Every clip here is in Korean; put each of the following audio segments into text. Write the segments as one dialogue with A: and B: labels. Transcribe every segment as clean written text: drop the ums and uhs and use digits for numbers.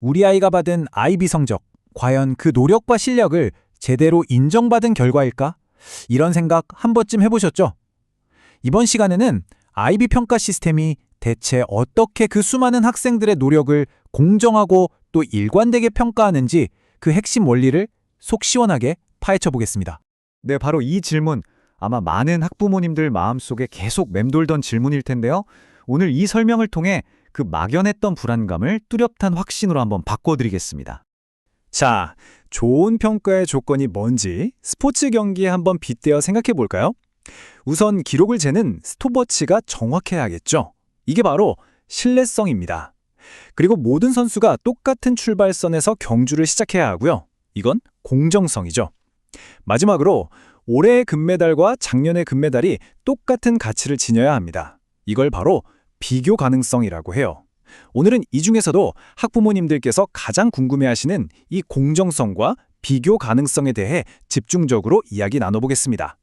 A: 우리 아이가 받은 IB 성적, 과연 그 노력과 실력을 제대로 인정받은 결과일까? 이런 생각 한 번쯤 해보셨죠? 이번 시간에는 IB 평가 시스템이 대체 어떻게 그 수많은 학생들의 노력을 공정하고 또 일관되게 평가하는지 그 핵심 원리를 속 시원하게 파헤쳐 보겠습니다.
B: 네, 바로 이 질문 아마 많은 학부모님들 마음속에 계속 맴돌던 질문일 텐데요. 오늘 이 설명을 통해 그 막연했던 불안감을 뚜렷한 확신으로 한번 바꿔드리겠습니다.
C: 자, 좋은 평가의 조건이 뭔지 스포츠 경기에 한번 빗대어 생각해 볼까요? 우선 기록을 재는 스톱워치가 정확해야겠죠. 이게 바로 신뢰성입니다. 그리고 모든 선수가 똑같은 출발선에서 경주를 시작해야 하고요. 이건 공정성이죠. 마지막으로 올해의 금메달과 작년의 금메달이 똑같은 가치를 지녀야 합니다. 이걸 바로 비교 가능성이라고 해요. 오늘은 이 중에서도 학부모님들께서 가장 궁금해하시는 이 공정성과 비교 가능성에 대해 집중적으로 이야기 나눠보겠습니다.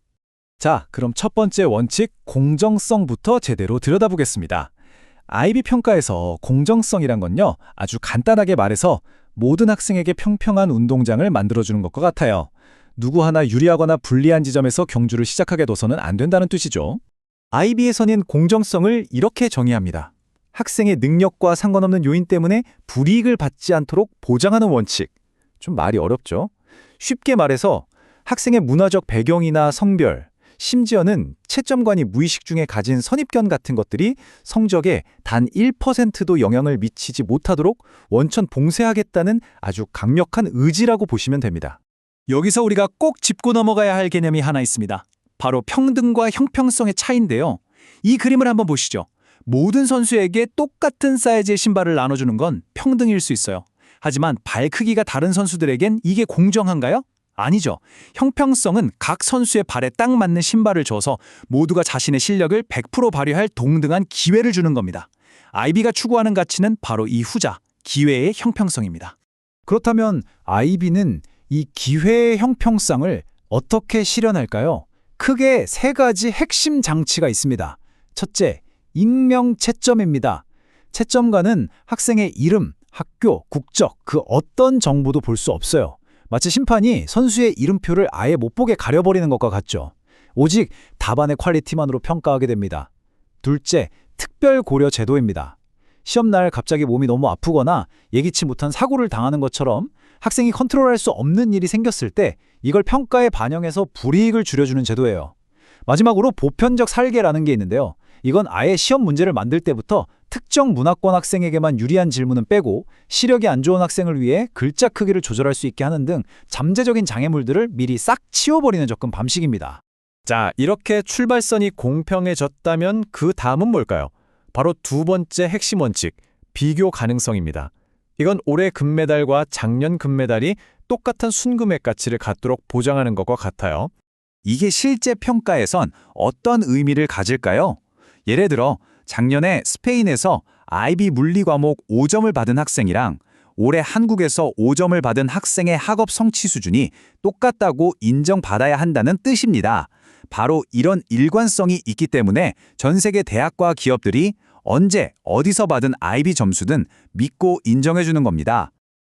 C: 자, 그럼 첫 번째 원칙, 공정성부터 제대로 들여다보겠습니다. IB 평가에서 공정성이란 건요, 아주 간단하게 말해서 모든 학생에게 평평한 운동장을 만들어주는 것과 같아요. 누구 하나 유리하거나 불리한 지점에서 경주를 시작하게 둬서는 안 된다는 뜻이죠. IB에서는 공정성을 이렇게 정의합니다. 학생의 능력과 상관없는 요인 때문에 불이익을 받지 않도록 보장하는 원칙. 좀 말이 어렵죠? 쉽게 말해서 학생의 문화적 배경이나 성별, 심지어는 채점관이 무의식 중에 가진 선입견 같은 것들이 성적에 단 1%도 영향을 미치지 못하도록 원천 봉쇄하겠다는 아주 강력한 의지라고 보시면 됩니다.
A: 여기서 우리가 꼭 짚고 넘어가야 할 개념이 하나 있습니다. 바로 평등과 형평성의 차이인데요. 이 그림을 한번 보시죠. 모든 선수에게 똑같은 사이즈의 신발을 나눠주는 건 평등일 수 있어요. 하지만 발 크기가 다른 선수들에겐 이게 공정한가요? 아니죠. 형평성은 각 선수의 발에 딱 맞는 신발을 줘서 모두가 자신의 실력을 100% 발휘할 동등한 기회를 주는 겁니다. IB가 추구하는 가치는 바로 이 후자, 기회의 형평성입니다.
C: 그렇다면 IB는 이 기회의 형평성을 어떻게 실현할까요? 크게 세 가지 핵심 장치가 있습니다. 첫째, 익명 채점입니다. 채점관은 학생의 이름, 학교, 국적, 그 어떤 정보도 볼 수 없어요. 마치 심판이 선수의 이름표를 아예 못 보게 가려버리는 것과 같죠. 오직 답안의 퀄리티만으로 평가하게 됩니다. 둘째, 특별 고려 제도입니다. 시험날 갑자기 몸이 너무 아프거나 예기치 못한 사고를 당하는 것처럼 학생이 컨트롤할 수 없는 일이 생겼을 때 이걸 평가에 반영해서 불이익을 줄여주는 제도예요. 마지막으로 보편적 설계라는 게 있는데요. 이건 아예 시험 문제를 만들 때부터 특정 문화권 학생에게만 유리한 질문은 빼고 시력이 안 좋은 학생을 위해 글자 크기를 조절할 수 있게 하는 등 잠재적인 장애물들을 미리 싹 치워버리는 접근 방식입니다.
A: 자, 이렇게 출발선이 공평해졌다면 그 다음은 뭘까요? 바로 두 번째 핵심 원칙, 비교 가능성입니다. 이건 올해 금메달과 작년 금메달이 똑같은 순금액 가치를 갖도록 보장하는 것과 같아요. 이게 실제 평가에선 어떤 의미를 가질까요? 예를 들어 작년에 스페인에서 IB 물리 과목 5점을 받은 학생이랑 올해 한국에서 5점을 받은 학생의 학업 성취 수준이 똑같다고 인정받아야 한다는 뜻입니다. 바로 이런 일관성이 있기 때문에 전 세계 대학과 기업들이 언제 어디서 받은 IB 점수든 믿고 인정해주는 겁니다.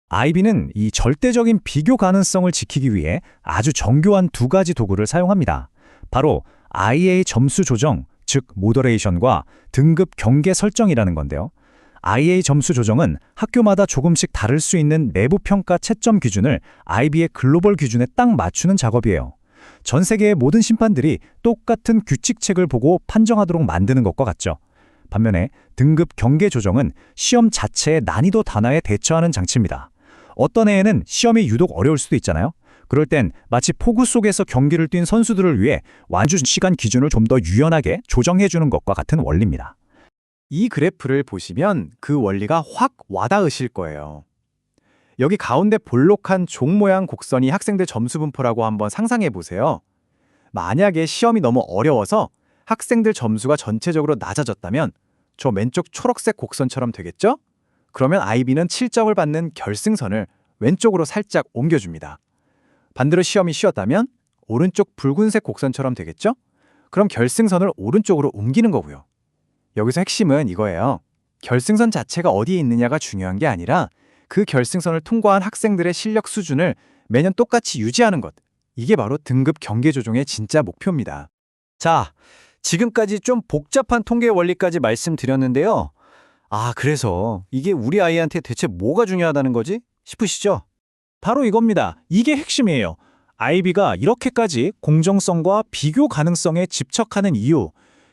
C: IB는 이 절대적인 비교 가능성을 지키기 위해 아주 정교한 두 가지 도구를 사용합니다. 바로 IA 점수 조정, 즉 모더레이션과 등급 경계 설정이라는 건데요. IA 점수 조정은 학교마다 조금씩 다를 수 있는 내부 평가 채점 기준을 IB의 글로벌 기준에 딱 맞추는 작업이에요. 전 세계의 모든 심판들이 똑같은 규칙책을 보고 판정하도록 만드는 것과 같죠. 반면에 등급 경계 조정은 시험 자체의 난이도 단화에 대처하는 장치입니다. 어떤 해에는 시험이 유독 어려울 수도 있잖아요. 그럴 땐 마치 폭우 속에서 경기를 뛴 선수들을 위해 완주 시간 기준을 좀 더 유연하게 조정해주는 것과 같은 원리입니다.
B: 이 그래프를 보시면 그 원리가 확 와닿으실 거예요. 여기 가운데 볼록한 종 모양 곡선이 학생들 점수 분포라고 한번 상상해 보세요. 만약에 시험이 너무 어려워서 학생들 점수가 전체적으로 낮아졌다면 저 왼쪽 초록색 곡선처럼 되겠죠? 그러면 IB는 7점을 받는 결승선을 왼쪽으로 살짝 옮겨줍니다. 반대로 시험이 쉬웠다면 오른쪽 붉은색 곡선처럼 되겠죠? 그럼 결승선을 오른쪽으로 옮기는 거고요. 여기서 핵심은 이거예요. 결승선 자체가 어디에 있느냐가 중요한 게 아니라 그 결승선을 통과한 학생들의 실력 수준을 매년 똑같이 유지하는 것. 이게 바로 등급 경계 조정의 진짜 목표입니다.
A: 자, 지금까지 좀 복잡한 통계 원리까지 말씀드렸는데요. 그래서 이게 우리 아이한테 대체 뭐가 중요하다는 거지? 싶으시죠?
C: 바로 이겁니다. 이게 핵심이에요. 아이비가 이렇게까지 공정성과 비교 가능성에 집착하는 이유.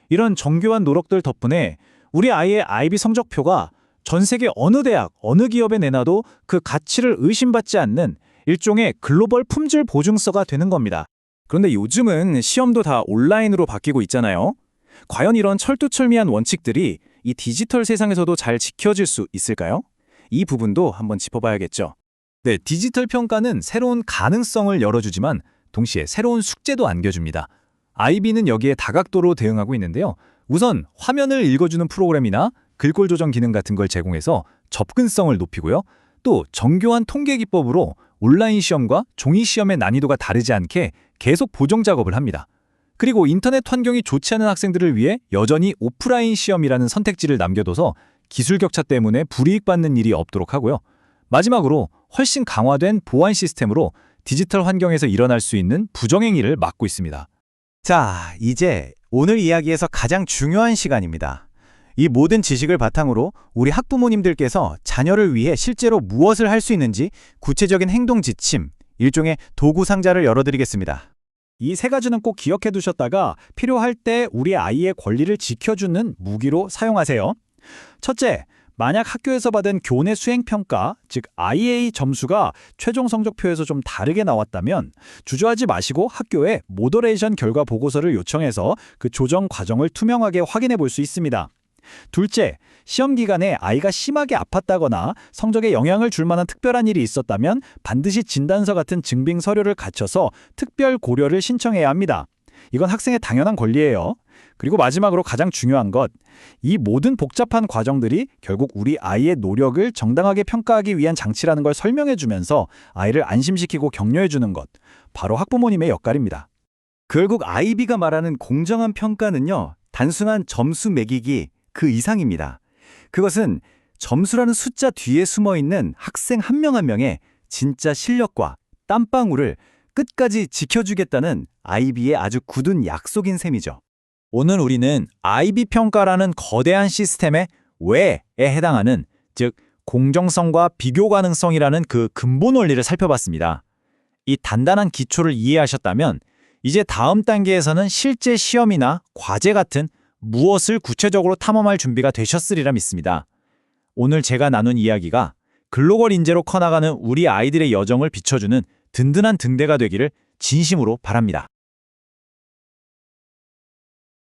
C: 이런 정교한 노력들 덕분에 우리 아이의 아이비 성적표가 전 세계 어느 대학, 어느 기업에 내놔도 그 가치를 의심받지 않는 일종의 글로벌 품질 보증서가 되는 겁니다. 그런데 요즘은 시험도 다 온라인으로 바뀌고 있잖아요. 과연 이런 철두철미한 원칙들이 이 디지털 세상에서도 잘 지켜질 수 있을까요? 이 부분도 한번 짚어봐야겠죠.
A: 네, 디지털 평가는 새로운 가능성을 열어주지만 동시에 새로운 숙제도 안겨줍니다. 아이비는 여기에 다각도로 대응하고 있는데요. 우선 화면을 읽어주는 프로그램이나 글꼴 조정 기능 같은 걸 제공해서 접근성을 높이고요. 또 정교한 통계 기법으로 온라인 시험과 종이 시험의 난이도가 다르지 않게 계속 보정 작업을 합니다. 그리고 인터넷 환경이 좋지 않은 학생들을 위해 여전히 오프라인 시험이라는 선택지를 남겨둬서 기술 격차 때문에 불이익 받는 일이 없도록 하고요. 마지막으로 훨씬 강화된 보안 시스템으로 디지털 환경에서 일어날 수 있는 부정행위를 막고 있습니다.
B: 자, 이제 오늘 이야기에서 가장 중요한 시간입니다. 이 모든 지식을 바탕으로 우리 학부모님들께서 자녀를 위해 실제로 무엇을 할 수 있는지 구체적인 행동 지침, 일종의 도구 상자를 열어드리겠습니다.
C: 이 세 가지는 꼭 기억해 두셨다가 필요할 때 우리 아이의 권리를 지켜주는 무기로 사용하세요. 첫째, 만약 학교에서 받은 교내 수행평가, 즉 IA 점수가 최종 성적표에서 좀 다르게 나왔다면 주저하지 마시고 학교에 모더레이션 결과 보고서를 요청해서 그 조정 과정을 투명하게 확인해 볼 수 있습니다. 둘째, 시험 기간에 아이가 심하게 아팠다거나 성적에 영향을 줄 만한 특별한 일이 있었다면 반드시 진단서 같은 증빙 서류를 갖춰서 특별 고려를 신청해야 합니다. 이건 학생의 당연한 권리예요. 그리고 마지막으로 가장 중요한 것, 이 모든 복잡한 과정들이 결국 우리 아이의 노력을 정당하게 평가하기 위한 장치라는 걸 설명해주면서 아이를 안심시키고 격려해주는 것, 바로 학부모님의 역할입니다.
B: 결국 아이비가 말하는 공정한 평가는요, 단순한 점수 매기기 그 이상입니다. 그것은 점수라는 숫자 뒤에 숨어있는 학생 한 명 한 명의 진짜 실력과 땀방울을 끝까지 지켜주겠다는 아이비의 아주 굳은 약속인 셈이죠.
C: 오늘 우리는 아이비 평가라는 거대한 시스템의 왜에 해당하는, 즉 공정성과 비교 가능성이라는 그 근본 원리를 살펴봤습니다. 이 단단한 기초를 이해하셨다면 이제 다음 단계에서는 실제 시험이나 과제 같은 무엇을 구체적으로 탐험할 준비가 되셨으리라 믿습니다. 오늘 제가 나눈 이야기가 글로벌 인재로 커나가는 우리 아이들의 여정을 비춰주는 든든한 등대가 되기를 진심으로 바랍니다.